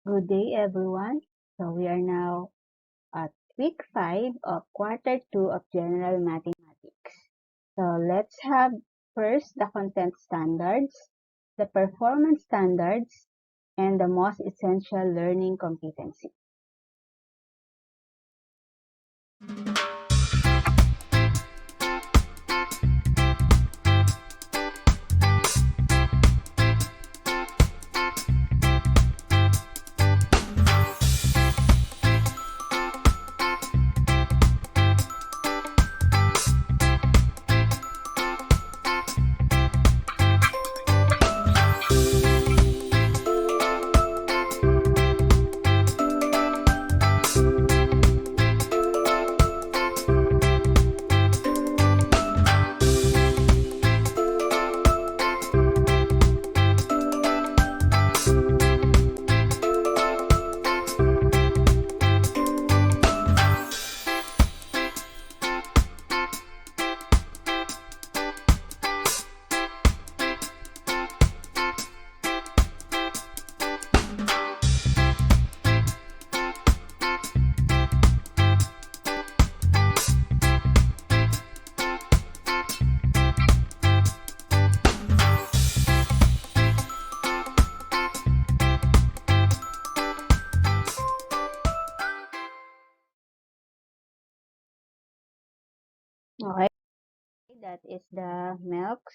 Good day, everyone. So we are now at week 5 of quarter 2 of general mathematics. So let's have first the content standards, the performance standards, and the most essential learning competency. Okay, that is the milks.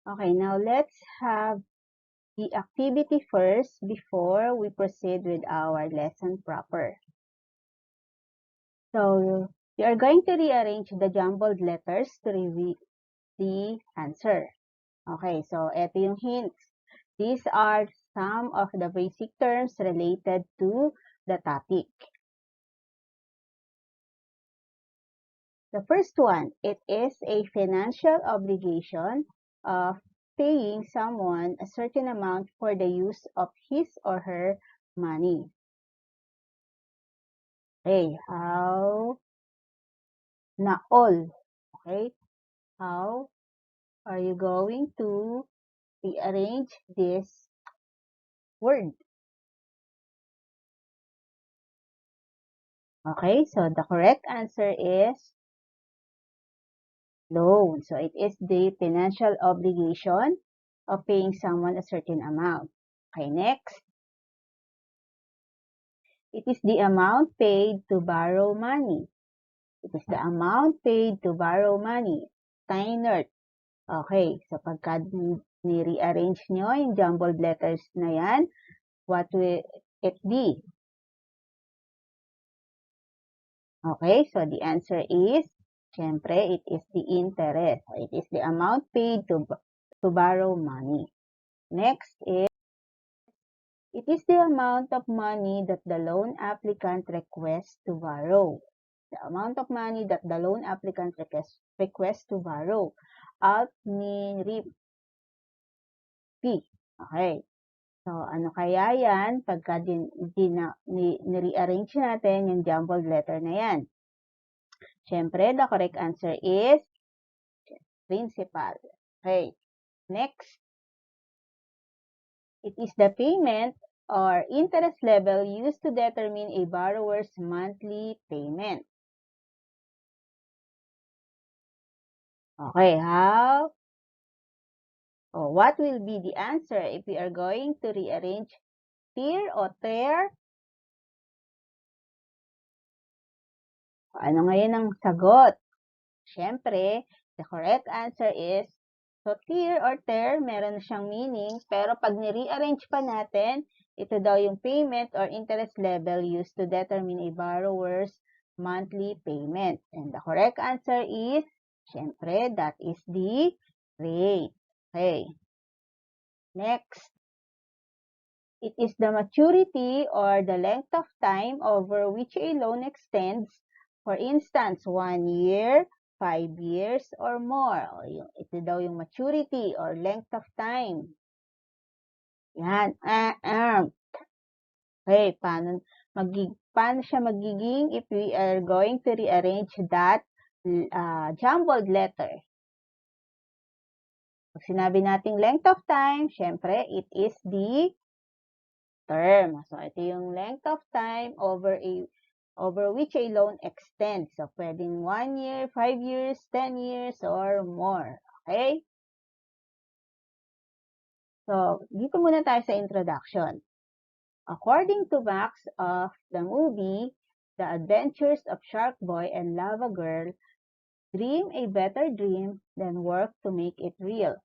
Okay, now let's have the activity first before we proceed with our lesson proper. So we are going to rearrange the jumbled letters to reveal the answer. Okay, so ito yung hints. These are some of the basic terms related to the topic. The first one, it is a financial obligation of paying someone a certain amount for the use of his or her money. Okay, how? Na all. Okay, how are you going to rearrange this word? Okay, so the correct answer is loan. So it is the financial obligation of paying someone a certain amount. Okay, next. It is the amount paid to borrow money. It is the amount paid to borrow money. Tiner. Okay, so pagka ni-rearrange nyo yung jumbled letters na yan, what will it be? Okay, so the answer is, syempre, it is the interest. It is the amount paid to borrow money. Next is, it is the amount of money that the loan applicant requests to borrow. The amount of money that the loan applicant requests to borrow. Alt ni RIP. Okay. So, ano kaya yan pagka ni-rearrange natin yung jumbled letter na yan? Siyempre, the correct answer is principal. Okay. Next. It is the payment or interest level used to determine a borrower's monthly payment. Okay, how? Oh, what will be the answer if we are going to rearrange tear o tear? Ano ngayon ang sagot? Siyempre, the correct answer is, so tear or tear, meron na siyang meaning, pero pag ni-rearrange pa natin, ito daw yung payment or interest level used to determine a borrower's monthly payment. And the correct answer is, siyempre, that is the rate. Okay. Next. It is the maturity or the length of time over which a loan extends. For instance, 1 year, 5 years, or more. Ito daw yung maturity or length of time. Yan. Okay, paano siya magiging if we are going to rearrange that jumbled letter? Pag sinabi nating length of time, syempre, it is the term. So, ito yung length of time over which a loan extends. So, pwedeng 1 year, 5 years, 10 years, or more. Okay? So, dito muna tayo sa introduction. According to Max of the movie, The Adventures of Shark Boy and Lava Girl, dream a better dream, then work to make it real.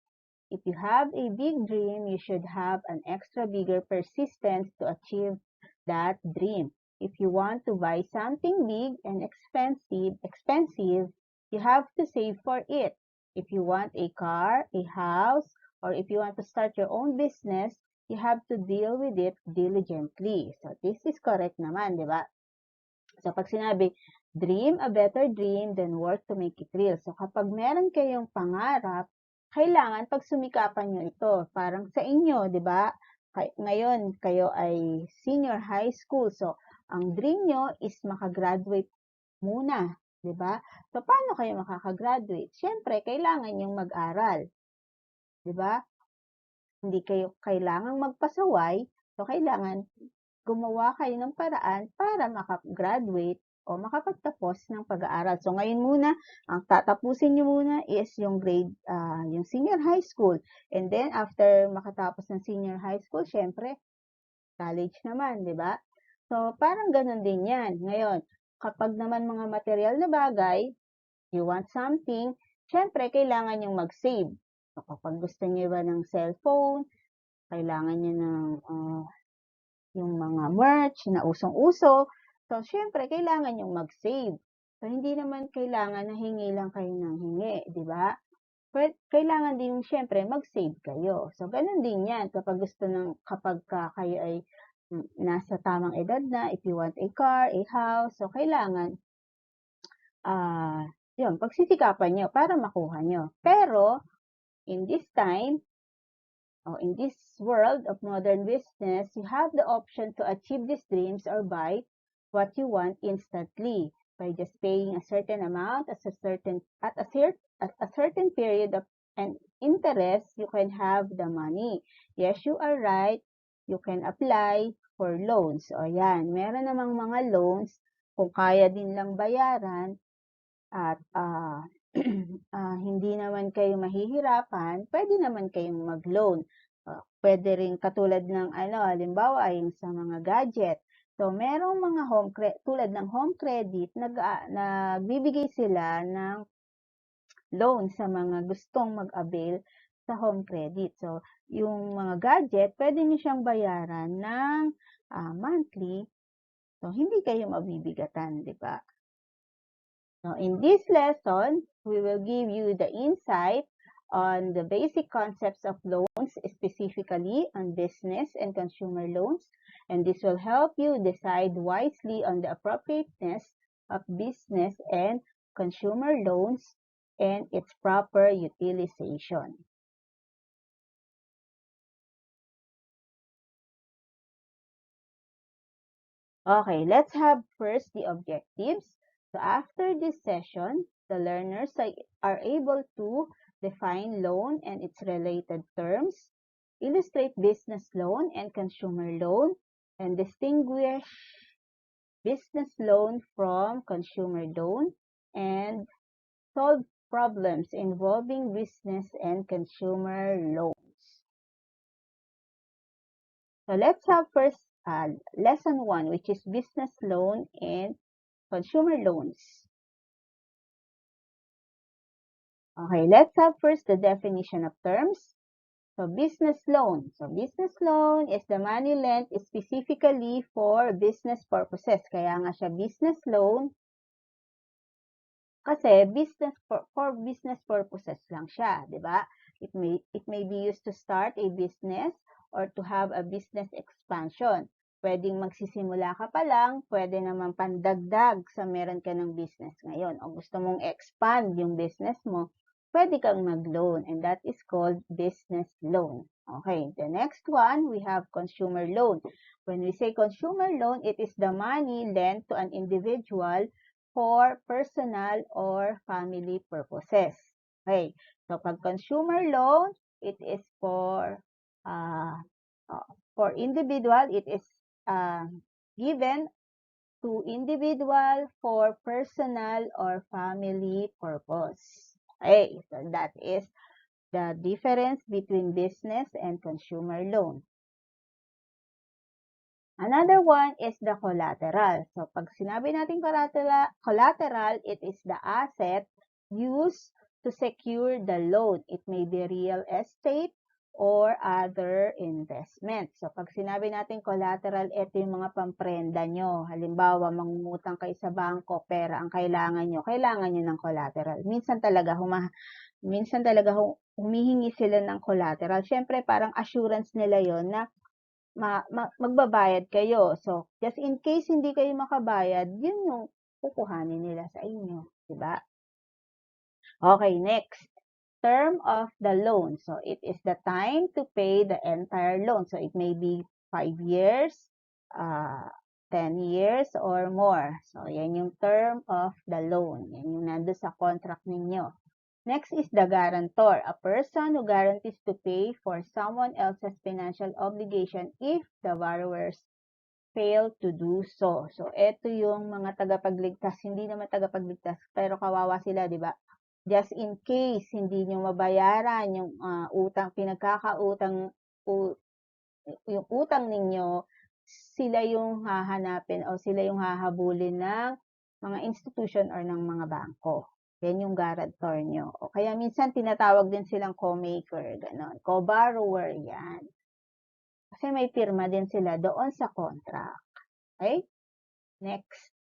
If you have a big dream, you should have an extra bigger persistence to achieve that dream. If you want to buy something big and expensive, you have to save for it. If you want a car, a house, or if you want to start your own business, you have to deal with it diligently. So, this is correct naman, di ba? So, pag sinabi, dream a better dream, then work to make it real. So, kapag meron kayong pangarap, kailangan pagsumikapan nyo ito. Parang sa inyo, di ba? Ngayon, kayo ay senior high school. So, ang dream nyo is makagraduate muna. Di ba? So, paano kayo makakagraduate? Siyempre, kailangan yung mag-aral. Di ba? Hindi kayo kailangang magpasaway. So, kailangan gumawa kayo ng paraan para makagraduate o makapagtapos ng pag-aaral. So, ngayon muna, ang tatapusin nyo muna is yung yung senior high school. And then, after makatapos ng senior high school, syempre, college naman, di ba? So, parang ganun din yan. Ngayon, kapag naman mga material na bagay, you want something, syempre, kailangan yung mag-save. So, kapag gusto nyo ba ng cellphone, kailangan nyo ng yung mga merch na usong-uso. So, syempre, kailangan yung mag-save. So, hindi naman kailangan na hingi lang kayo ng hingi, di ba? Kailangan din, syempre, mag-save kayo. So, ganun din yan. Kapag kayo ay nasa tamang edad na, if you want a car, a house, so, kailangan, yun, pagsisikapan nyo para makuha nyo. Pero, in this time, in this world of modern business, you have the option to achieve these dreams or buy what you want instantly by just paying a certain amount at a certain period of and interest. You can have the money. Yes, you are right. You can apply for loans. O yan, meron namang mga loans kung kaya din lang bayaran at hindi naman kayo mahihirapan, pwede naman kayong mag-loan. Pwede rin katulad ng halimbawa yung sa mga gadget. So, merong mga tulad ng home credit, nagbibigay sila ng loan sa mga gustong mag-avail sa home credit. So, yung mga gadget, pwede nyo siyang bayaran ng monthly. So, hindi kayo mabibigatan, di ba? So, in this lesson, we will give you the insight on the basic concepts of loans, specifically on business and consumer loans, and this will help you decide wisely on the appropriateness of business and consumer loans and its proper utilization. Okay, let's have first the objectives. So after this session, the learners are able to define loan and its related terms, illustrate business loan and consumer loan, and distinguish business loan from consumer loan, and solve problems involving business and consumer loans. So let's have first lesson 1, which is business loan and consumer loans. Okay, let's have first the definition of terms. So, business loan. So, business loan is the money lent specifically for business purposes. Kaya nga siya business loan kasi for business purposes lang siya, di ba? It may be used to start a business or to have a business expansion. Pwedeng magsisimula ka pa lang, pwede naman pandagdag sa meron ka ng business ngayon. O gusto mong expand yung business mo, pwede kang mag-loan, and that is called business loan. Okay, the next one, we have consumer loan. When we say consumer loan, it is the money lent to an individual for personal or family purposes. Okay, so pag consumer loan, it is for For individual, it is given to individual for personal or family purpose. Okay, so that is the difference between business and consumer loan. Another one is the collateral. So, pag sinabi natin collateral, it is the asset used to secure the loan. It may be real estate or other investment. So, pag sinabi natin collateral, ito yung mga pamprenda nyo. Halimbawa, mangungutang kayo sa bangko, pera ang kailangan nyo ng collateral. Minsan talaga humihingi sila ng collateral. Siyempre, parang assurance nila yon na magbabayad kayo. So, just in case hindi kayo makabayad, yun yung kukuhanin nila sa inyo. Diba? Okay, next. Term of the loan. So, it is the time to pay the entire loan. So, it may be 5 years, 10 years, or more. So, yan yung term of the loan. Yan yung nandun sa contract ninyo. Next is the guarantor, a person who guarantees to pay for someone else's financial obligation if the borrowers fail to do so. So, ito yung mga tagapagligtas, hindi naman tagapagligtas, pero kawawa sila, di ba? Just in case hindi nyo mabayaran yung yung utang ninyo, sila yung hahanapin o sila yung hahabulin ng mga institution or ng mga bangko. Yan yung guarantor nyo. O kaya minsan tinatawag din silang co-maker, gano'n. Co-borrower, yan. Kasi may pirma din sila doon sa contract. Okay? Next.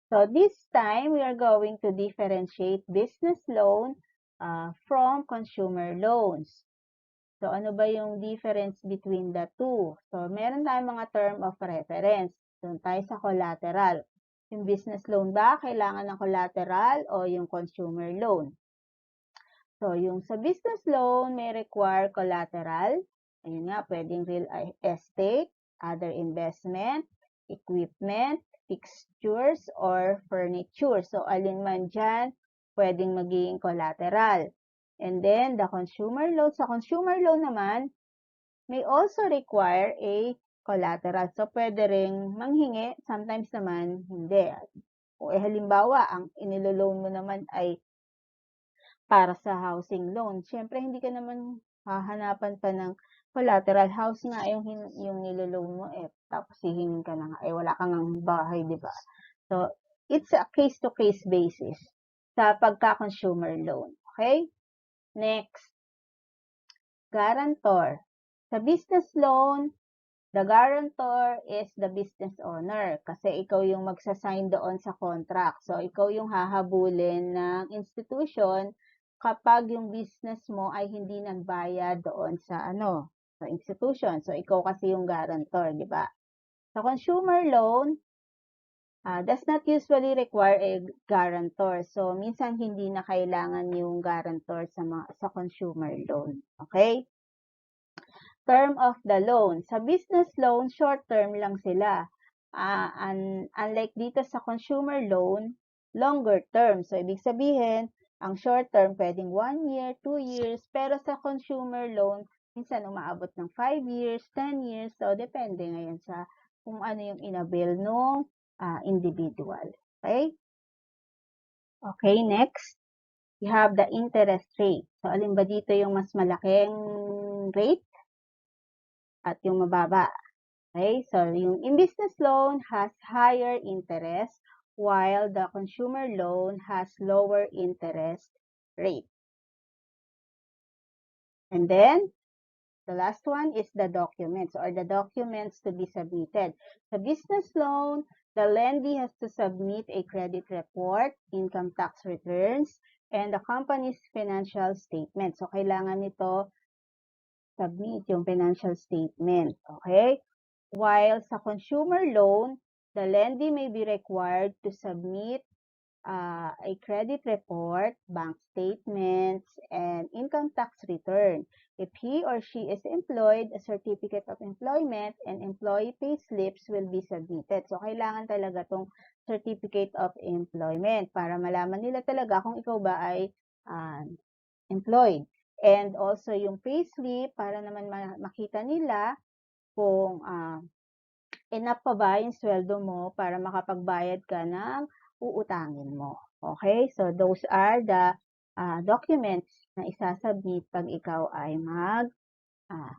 So, this time, we are going to differentiate business loan from consumer loans. So, ano ba yung difference between the two? So, meron tayong mga term of reference. Doon tayo sa collateral. Yung business loan ba, kailangan ng collateral o yung consumer loan? So, yung sa business loan, may require collateral. Ayun nga, pwedeng real estate, other investment, equipment, fixtures, or furniture. So, alin man dyan, pwedeng maging collateral. And then, the consumer loan. Sa consumer loan naman, may also require a collateral. So, pwede ring manghingi, sometimes naman hindi. O halimbawa, ang iniloloan mo naman ay para sa housing loan. Siyempre, hindi ka naman hahanapan pa ng collateral. House nga yung niloloan mo, tapos hihingin ka na nga, wala kang bahay, di ba? So, it's a case-to-case basis sa pagka-consumer loan. Okay? Next, guarantor. Sa business loan, the guarantor is the business owner kasi ikaw yung magsasign doon sa contract. So, ikaw yung hahabulin ng institution kapag yung business mo ay hindi nagbayad doon sa sa institution. So, ikaw kasi yung guarantor, di ba? Sa consumer loan, does not usually require a guarantor. So, minsan hindi na kailangan yung guarantor sa consumer loan. Okay? Term of the loan. Sa business loan, short term lang sila. Unlike dito sa consumer loan, longer term. So, ibig sabihin, ang short term pwedeng 1 year, 2 years, pero sa consumer loan, minsan umaabot ng 5 years, 10 years. So, depende ngayon sa kung ano yung inabil ng individual. Okay? Okay, next. We have the interest rate. So, alin ba dito yung mas malaking rate? At yung mababa. Okay? So, yung business loan has higher interest while the consumer loan has lower interest rate. And then, the last one is the documents or the documents to be submitted. Sa business loan, the lendee has to submit a credit report, income tax returns, and the company's financial statement. So, kailangan nito submit yung financial statement. Okay? While sa consumer loan, the lendee may be required to submit a credit report, bank statements, and income tax return. If he or she is employed, a certificate of employment and employee pay slips will be submitted. So, kailangan talaga tong certificate of employment para malaman nila talaga kung ikaw ba ay employed. And also yung payslip para naman makita nila kung enough pa ba yung sweldo mo para makapagbayad ka ng uutangin mo. Okay? So, those are the documents na isasubmit pag ikaw ay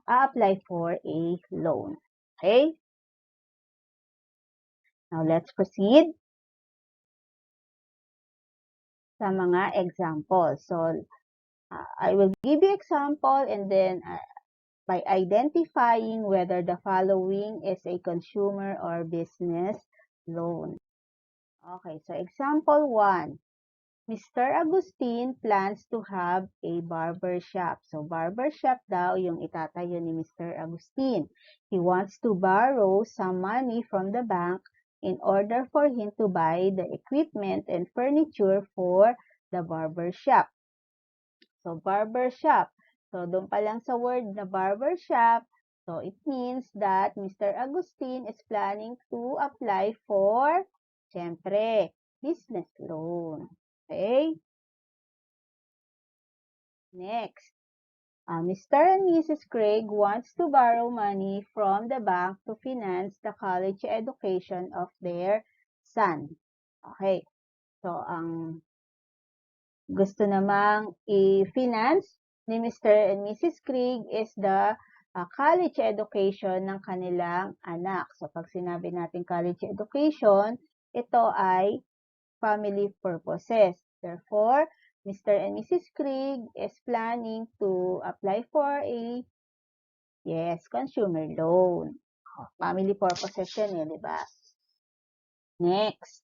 a-apply for a loan. Okay? Now, let's proceed sa mga examples. So, I will give you example and then by identifying whether the following is a consumer or business loan. Okay, so example 1. Mr. Agustin plans to have a barber shop. So, barber shop daw yung itatayo ni Mr. Agustin. He wants to borrow some money from the bank in order for him to buy the equipment and furniture for the barber shop. So, barber shop. So, doon pa lang sa word na barber shop, so it means that Mr. Agustin is planning to apply for, syempre, business loan. Okay? Next. Mr. and Mrs. Craig wants to borrow money from the bank to finance the college education of their son. Okay. So, ang gusto namang i-finance ni Mr. and Mrs. Craig is the college education ng kanilang anak. So, pag sinabi natin college education, ito ay family purposes. Therefore, Mr. and Mrs. Craig is planning to apply for a, consumer loan. Family purposes yan di ba? Next.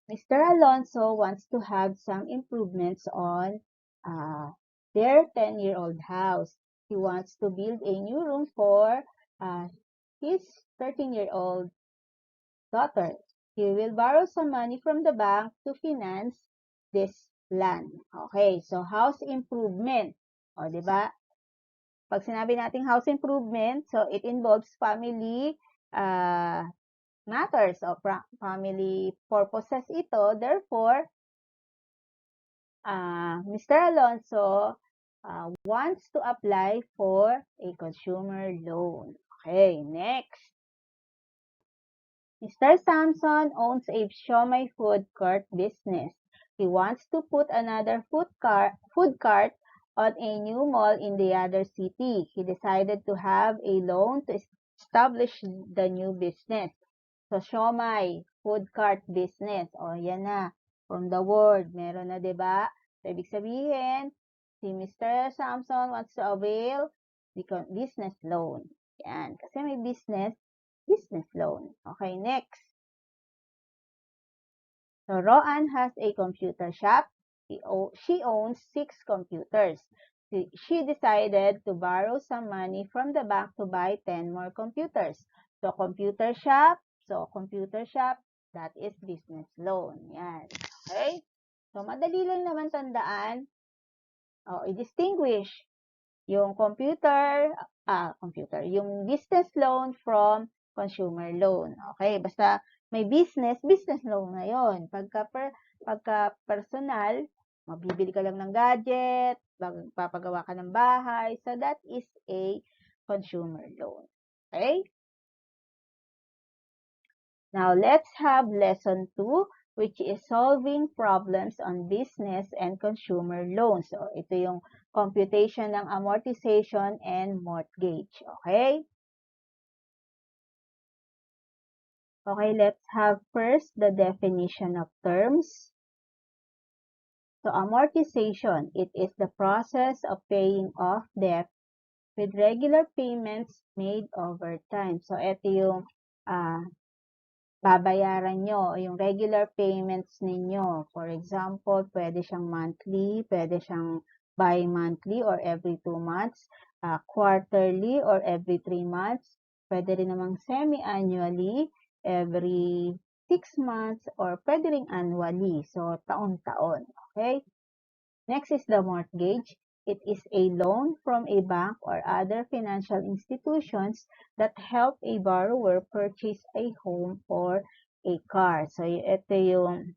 Mr. Alonso wants to have some improvements on their 10-year-old house. He wants to build a new room for his 13-year-old daughter. He will borrow some money from the bank to finance this plan. Okay, so house improvement. O, di ba? Pag sinabi nating house improvement, so it involves family matters o family purposes ito. Therefore, Mr. Alonso wants to apply for a consumer loan. Okay, next. Mr. Samson owns a siomai food cart business. He wants to put another food cart on a new mall in the other city. He decided to have a loan to establish the new business. So, siomai, food cart business. O, yan na. From the word, meron na, diba? So, ibig sabihin, si Mr. Samson wants to avail the business loan. Yan. Kasi may business loan. Okay, next. So, Roanne has a computer shop. She owns 6 computers. She decided to borrow some money from the bank to buy 10 more computers. So, computer shop, that is business loan. Yan. Okay? So, madali lang naman tandaan. I-distinguish yung yung business loan from consumer loan. Okay? Basta may business loan na yun. Pagka personal, mabibili ka lang ng gadget, papagawa ka ng bahay. So, that is a consumer loan. Okay? Now, let's have lesson 2, which is solving problems on business and consumer loans. So, ito yung computation ng amortization and mortgage. Okay? Okay, let's have first the definition of terms. So, amortization, it is the process of paying off debt with regular payments made over time. So, ito yung babayaran nyo, yung regular payments ninyo. For example, pwede siyang monthly, pwede siyang bi-monthly or every 2 months, quarterly or every 3 months, pwede rin namang semi-annually, every 6 months, or pwede rin annually. So, taon-taon. Okay? Next is the mortgage. It is a loan from a bank or other financial institutions that help a borrower purchase a home or a car. So, ito yung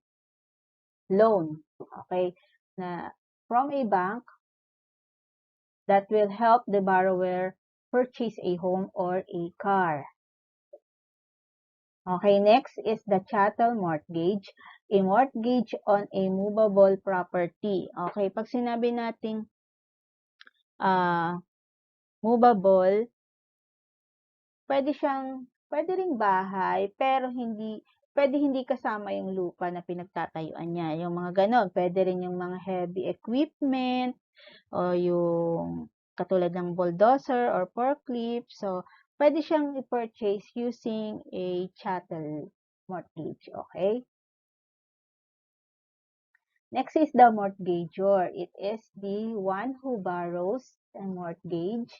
loan, okay, na from a bank that will help the borrower purchase a home or a car. Okay, next is the chattel mortgage, a mortgage on a movable property. Okay, pag sinabi nating movable, pwede ring bahay, pero hindi kasama yung lupa na pinagtatayuan niya. Yung mga ganon, pwede rin yung mga heavy equipment, o yung katulad ng bulldozer or forklift. So, pwede siyang i-purchase using a chattel mortgage. Okay? Next is the mortgagor. It is the one who borrows a mortgage.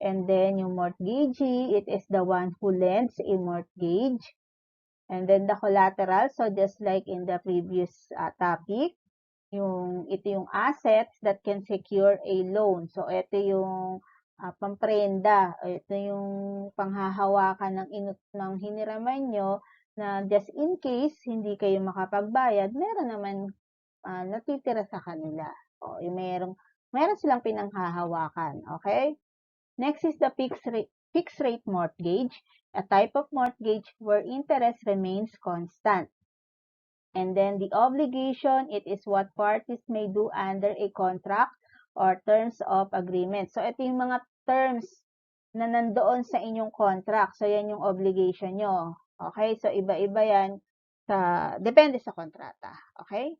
And then yung mortgagee, it is the one who lends a mortgage. And then the collateral, so just like in the previous topic, ito yung assets that can secure a loan. So, ito yung pamprenda. Ito yung panghahawakan ng hiniraman nyo na just in case hindi kayo makapagbayad, meron naman natitira sa kanila. O, meron silang pinanghahawakan. Okay? Next is the fixed rate mortgage, a type of mortgage where interest remains constant. And then the obligation, it is what parties may do under a contract or terms of agreement. So, ito yung mga terms na nandoon sa inyong contract. So, yan yung obligation nyo. Okay? So, iba-iba yan. Depende sa kontrata. Okay?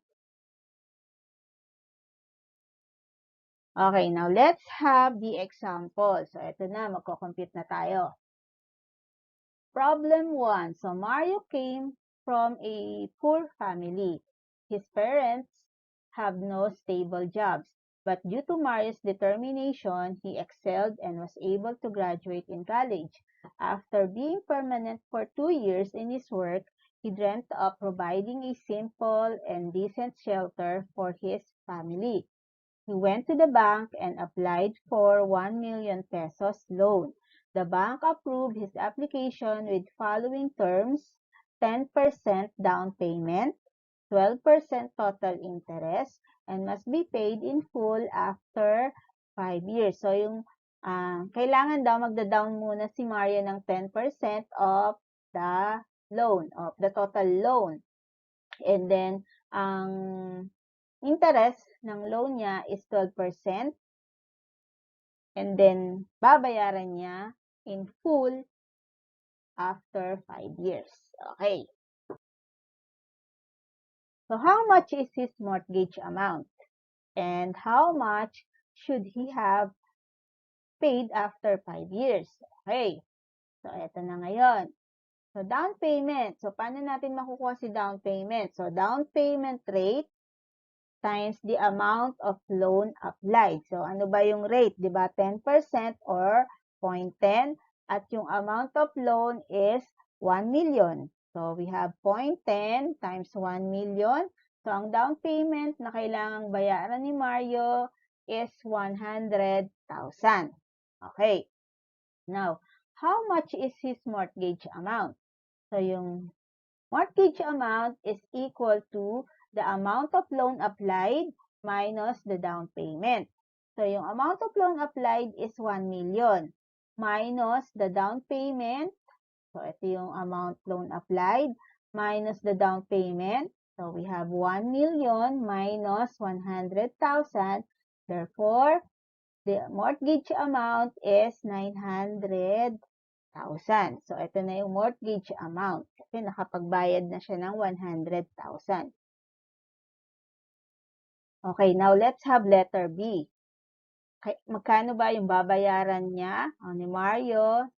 Okay, now let's have the example. So, ito na, magko-compute na tayo. Problem 1. So, Mario came from a poor family. His parents have no stable jobs. But due to Mario's determination, he excelled and was able to graduate in college. After being permanent for 2 years in his work, he dreamt of providing a simple and decent shelter for his family. He went to the bank and applied for 1 million pesos loan. The bank approved his application with following terms: 10% down payment, 12% total interest, and must be paid in full after 5 years. So, kailangan daw magda-down muna si Mario ng 10% of the loan, of the total loan. And then, ang interest ng loan niya is 12%. And then, babayaran niya in full after 5 years. Okay. So, how much is his mortgage amount? And how much should he have paid after 5 years? Okay. So, eto na ngayon. So, down payment. So, paano natin makukuha si down payment? So, down payment rate times the amount of loan applied. So, ano ba yung rate? Diba? 10% or 0.10. At yung amount of loan is 1 million. So, we have 0.10 times 1 million. So, ang down payment na kailangang bayaran ni Mario is 100,000. Okay. Now, how much is his mortgage amount? So, yung mortgage amount is equal to the amount of loan applied minus the down payment. So, yung amount of loan applied is 1 million minus the down payment. So, ito yung amount loan applied minus the down payment. So, we have 1 million minus 100,000. Therefore, the mortgage amount is 900,000. So, ito na yung mortgage amount. Kasi nakapagbayad na siya ng 100,000. Okay, now let's have letter B. Magkano ba yung babayaran niya ni Mario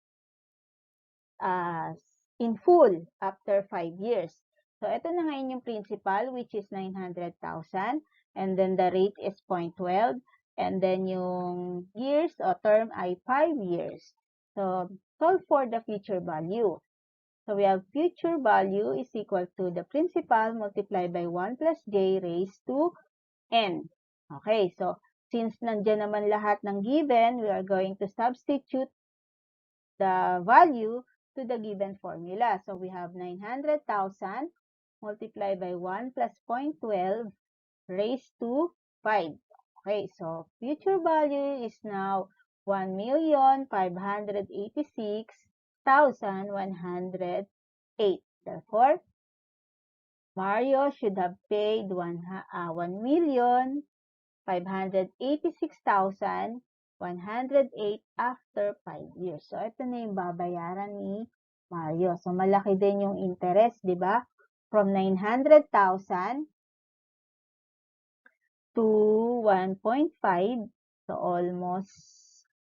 in full after 5 years? So, ito na ngayon yung principal, which is 900,000. And then the rate is 0.12. And then yung years o term ay 5 years. So, solve for the future value. So, we have future value is equal to the principal multiplied by 1 plus j raised to n. Okay, so, since nandiyan naman lahat ng given, we are going to substitute the value to the given formula. So, we have 900,000 multiplied by 1 plus 0.12 raised to 5. Okay, so future value is now 1,586,108. Therefore, Mario should have paid 1,586,108 after 5 years. So, ito na yung babayaran ni Mario. So, malaki din yung interest, di ba? From 900,000 to 1.5. So, almost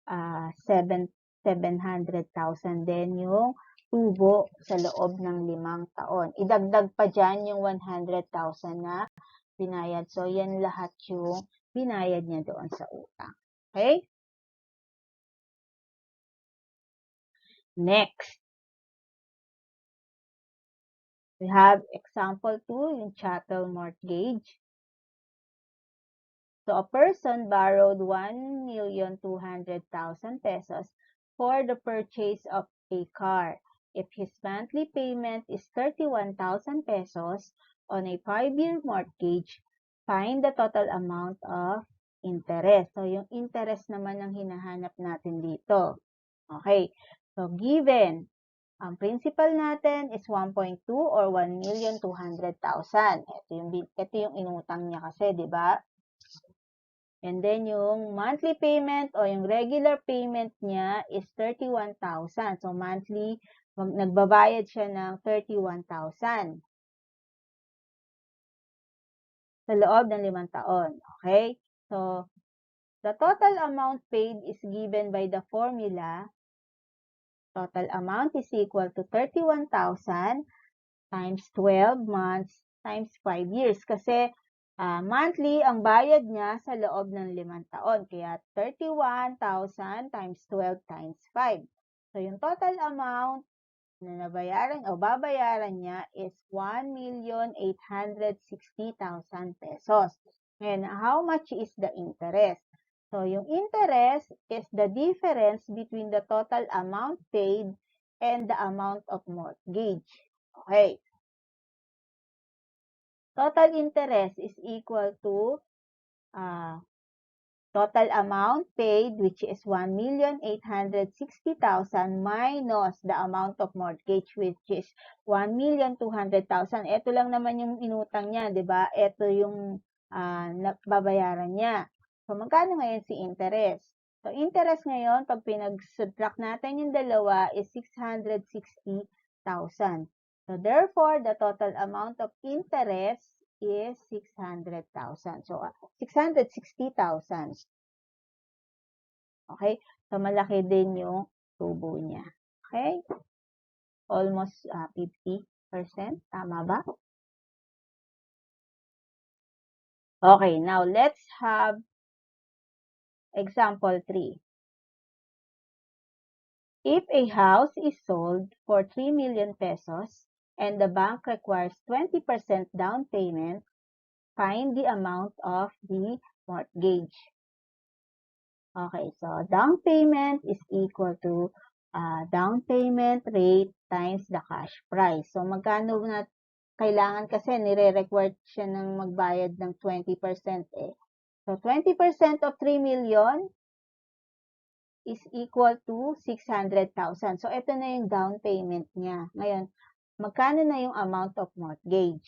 700,000 din yung tubo sa loob ng 5 taon. Idagdag pa dyan yung 100,000 na binayad. So, yan lahat yung binayad niya doon sa utang. Okay? Next. We have example 2, yung chattel mortgage. So, a person borrowed 1,200,000 pesos for the purchase of a car. If his monthly payment is 31,000 pesos on a 5-year mortgage, find the total amount of interest. So, yung interest naman ang hinahanap natin dito. Okay. So, given, ang principal natin is 1.2 or 1,200,000. Ito yung inutang niya kasi, di ba? And then, yung monthly payment o yung regular payment niya is 31,000. So, monthly, nagbabayad siya ng 31,000 sa loob ng 5 taon. Okay? So, the total amount paid is given by the formula. Total amount is equal to 31,000 times 12 months times 5 years. Kasi, monthly, ang bayad niya sa loob ng 5 taon. Kaya, 31,000 times 12 times 5. So, yung total amount na nabayaran o babayaran niya is 1,860,000 pesos. And how much is the interest? So, yung interest is the difference between the total amount paid and the amount of mortgage. Okay. Total interest is equal to total amount paid, which is 1,860,000 minus the amount of mortgage, which is 1,200,000. Ito lang naman yung inutang niya, di ba? Ito yung babayaran niya. So, magkano ngayon si interest? So, interest ngayon, pag pinag-subtract natin yung dalawa, is 660,000. So, therefore, the total amount of interest is 600,000. So, 660,000. Okay? So, malaki din yung tubo niya. Okay? Almost 50%. Tama ba? Okay, now let's have example 3. If a house is sold for 3 million pesos and the bank requires 20% down payment, find the amount of the mortgage. Okay, so down payment is equal to down payment rate times the cash price. So, magkano na kailangan kasi nire-require siya ng magbayad ng 20% eh. So, 20% of 3 million is equal to 600,000. So, ito na yung down payment niya. Ngayon, magkano na yung amount of mortgage?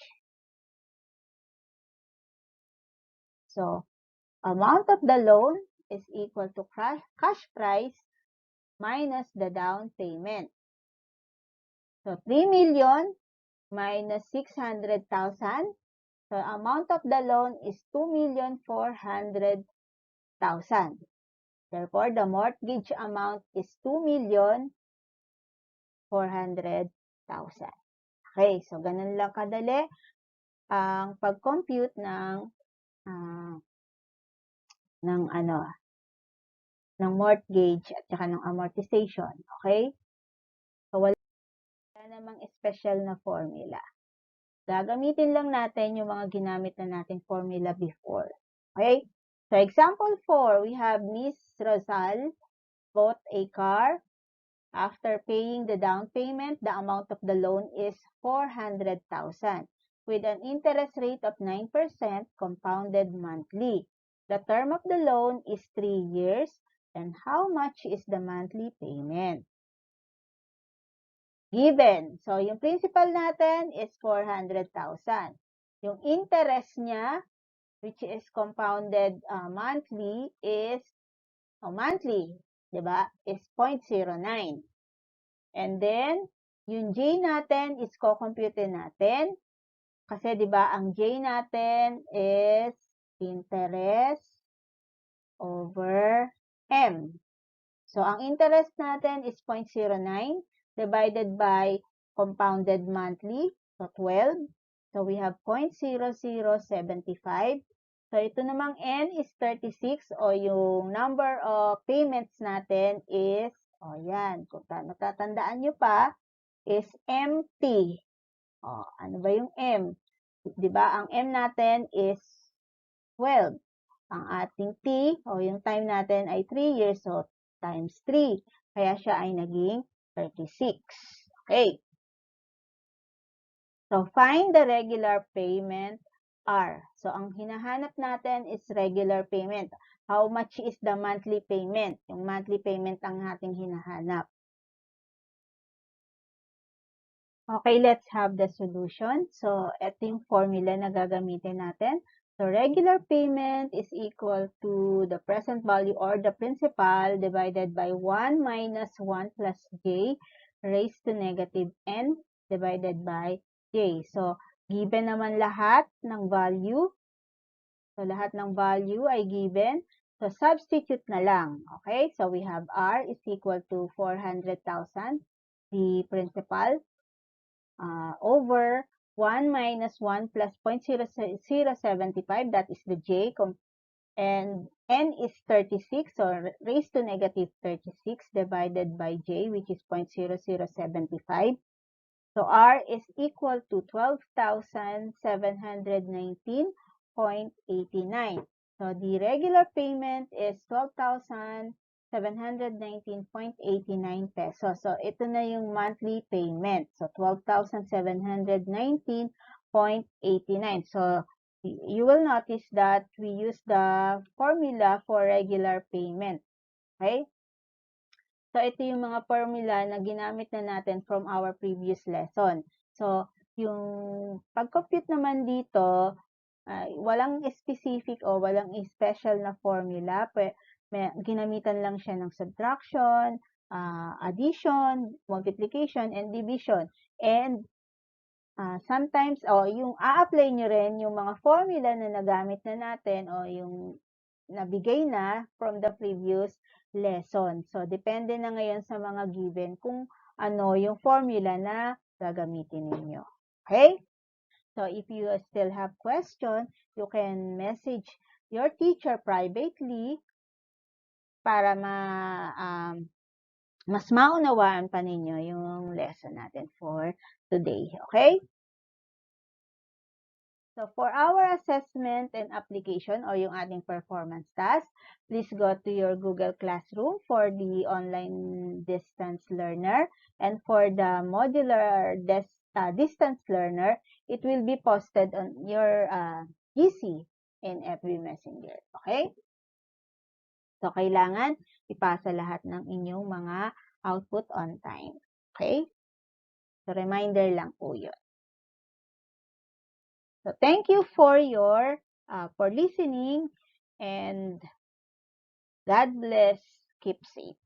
So, amount of the loan is equal to cash price minus the down payment. So, 3 million minus 600,000. So, amount of the loan is 2,400,000. Therefore, the mortgage amount is 2,400,000. Okay, so ganun lang kadali ang pag-compute ng mortgage at saka ng amortization. Okay? So, wala namang special na formula. Gagamitin lang natin yung mga ginamit na nating formula before. Okay? So, example 4, we have Miss Rosal bought a car. After paying the down payment, the amount of the loan is 400,000 with an interest rate of 9% compounded monthly. The term of the loan is 3 years. And how much is the monthly payment? Given. So, yung principal natin is 400,000. Yung interest niya, which is compounded monthly, is monthly, di ba, is 0.09. And then, yung J natin is co-compute natin. Kasi, di ba, ang J natin is interest over M. So, ang interest natin is 0.09 divided by compounded monthly, so 12. So, we have 0.0075. So, ito namang N is 36 o yung number of payments natin is, yan, kung natatandaan nyo pa, is MT. Ano ba yung M? Diba, ang M natin is 12. Ang ating T, yung time natin ay 3 years, so times 3. Kaya siya ay naging 36. Okay. So, find the regular payment R. So, ang hinahanap natin is regular payment. How much is the monthly payment? Yung monthly payment ang ating hinahanap. Okay, let's have the solution. So, ito yung formula na gagamitin natin. So, regular payment is equal to the present value or the principal divided by 1 minus 1 plus j raised to negative n divided by j. So, given naman lahat ng value. So, lahat ng value ay given. So, substitute na lang. Okay? So, we have R is equal to 400,000, the principal, over 1 minus 1 plus 0.0075, that is the J, and N is 36, so raised to negative 36 divided by J, which is 0.0075. So R is equal to 12,719.89. So the regular payment is 12,719.89 pesos. So ito na yung monthly payment. So 12,719.89. So you will notice that we use the formula for regular payment. Okay? So, ito yung mga formula na ginamit na natin from our previous lesson. So, yung pag-compute naman dito, walang specific o walang special na formula. Ginamitan lang siya ng subtraction, addition, multiplication, and division. And sometimes, yung a-apply nyo rin yung mga formula na nagamit na natin o yung nabigay na from the previous lesson. So, depende na ngayon sa mga given kung ano yung formula na gagamitin ninyo. Okay? So, if you still have question, you can message your teacher privately para mas maunawaan pa ninyo yung lesson natin for today. Okay? So, for our assessment and application or yung ating performance task, please go to your Google Classroom for the online distance learner. And for the modular distance learner, it will be posted on your GC in every messenger. Okay? So, kailangan ipasa lahat ng inyong mga output on time. Okay? So, reminder lang po yun. So, thank you for for listening, and God bless. Keep safe.